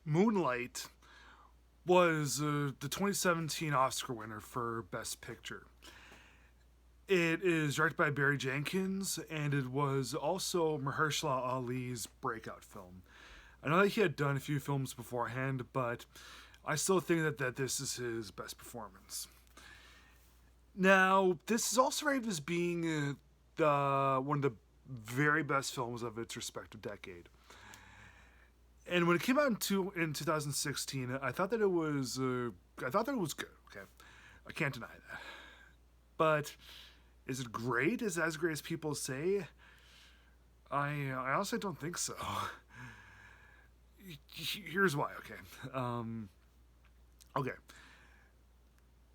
Moonlight was the 2017 Oscar winner for Best Picture. It is directed by Barry Jenkins, and it was also Mahershala Ali's breakout film. I know that he had done a few films beforehand, but I still think that this is his best performance. Now, this is also rated as being one of the very best films of its respective decade. And when it came out in 2016, I thought that it was good. Okay, I can't deny that. But is it great? Is it as great as people say? I honestly don't think so. Here's why. Okay.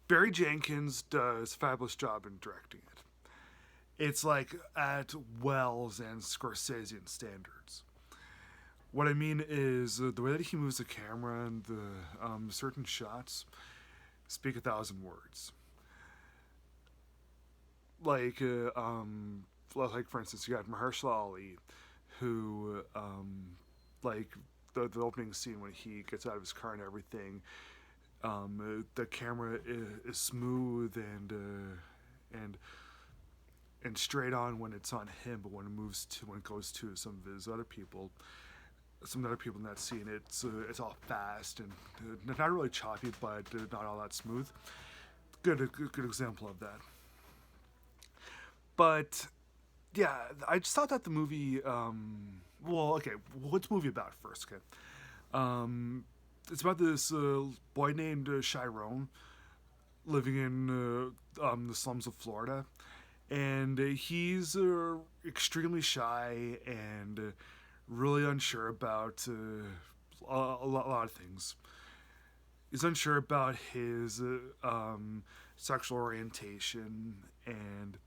Barry Jenkins does a fabulous job in directing it. It's like at Wells and Scorsese standards. What I mean is the way that he moves the camera and the certain shots speak 1,000 words. Like, like for instance, you got Mahershala Ali, who, like the opening scene when he gets out of his car and everything, the camera is smooth and straight on when it's on him, but when it goes to some of his other people, some other people in that scene, it's all fast and not really choppy, but not all that smooth. Good example of that. But yeah, I just thought that the movie. Well, okay, what's the movie about first? Okay, it's about this boy named Chiron living in the slums of Florida, and he's extremely shy and really unsure about a lot of things. He's unsure about his sexual orientation, and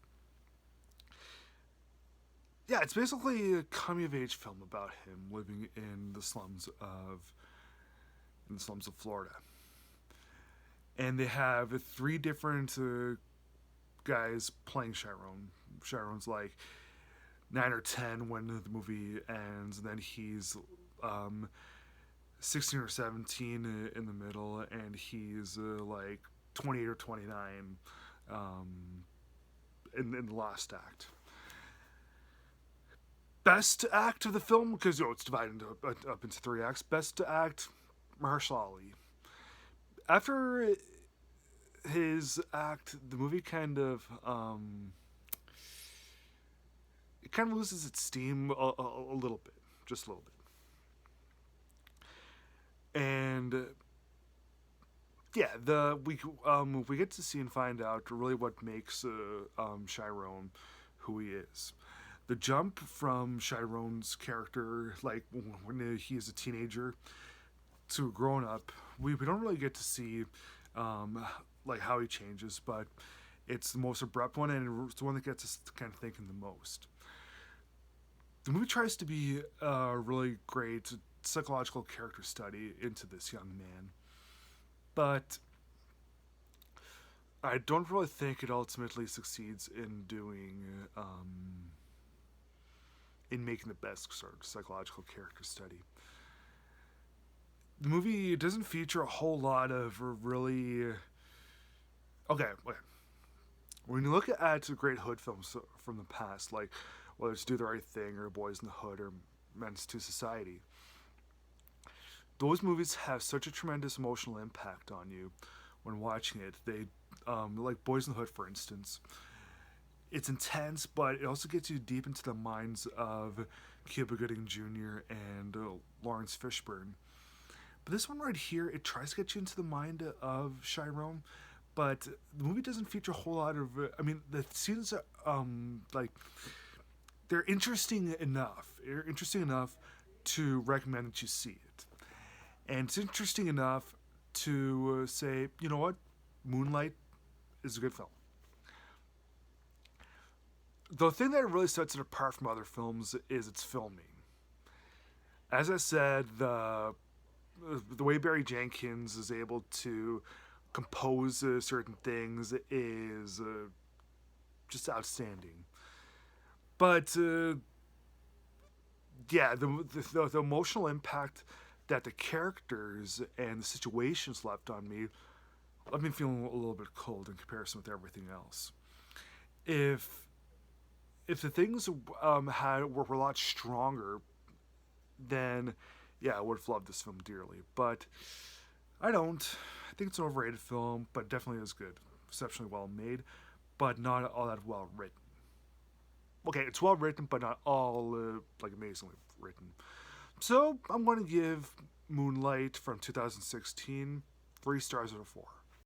yeah, it's basically a coming of age film about him living in the slums of Florida. And they have three different guys playing Chiron. Chiron's like 9 or 10 when the movie ends, and then he's 16 or 17 in the middle, and he's like 28 or 29 um, in the last act. Best act of the film, because it's divided up into three acts. Best act, Mahershala Ali. After his act, the movie kind of loses its steam a little bit, just a little bit. And yeah, we get to see and find out really what makes Chiron who he is. The jump from Chiron's character, like when he is a teenager, to grown up, we don't really get to see like how he changes, but it's the most abrupt one, and it's the one that gets us kind of thinking the most. The movie tries to be a really great psychological character study into this young man, but I don't really think it ultimately succeeds in doing in making the best sort of psychological character study. The movie doesn't feature a whole lot of really. Okay, wait. When you look at great hood films from the past, like whether it's Do the Right Thing or Boys in the Hood or Menace to Society, those movies have such a tremendous emotional impact on you when watching it. They, like Boys in the Hood, for instance, it's intense, but it also gets you deep into the minds of Cuba Gooding Jr. and Lawrence Fishburne. But this one right here, it tries to get you into the mind of Chiron, but the movie doesn't feature a whole lot of. I mean, the scenes are like they're interesting enough. They're interesting enough to recommend that you see it, and it's interesting enough to say, you know what, Moonlight is a good film. The thing that really sets it apart from other films is its filming. As I said, the way Barry Jenkins is able to compose certain things is just outstanding. But yeah, the emotional impact that the characters and the situations left on me left me feeling a little bit cold in comparison with everything else. If the things were a lot stronger, then yeah, I would have loved this film dearly. But I don't. I think it's an overrated film, but definitely is good, exceptionally well made, but not all that well written. Okay, it's well written, but not all like amazingly written. So I'm going to give Moonlight from 2016 3 stars out of 4.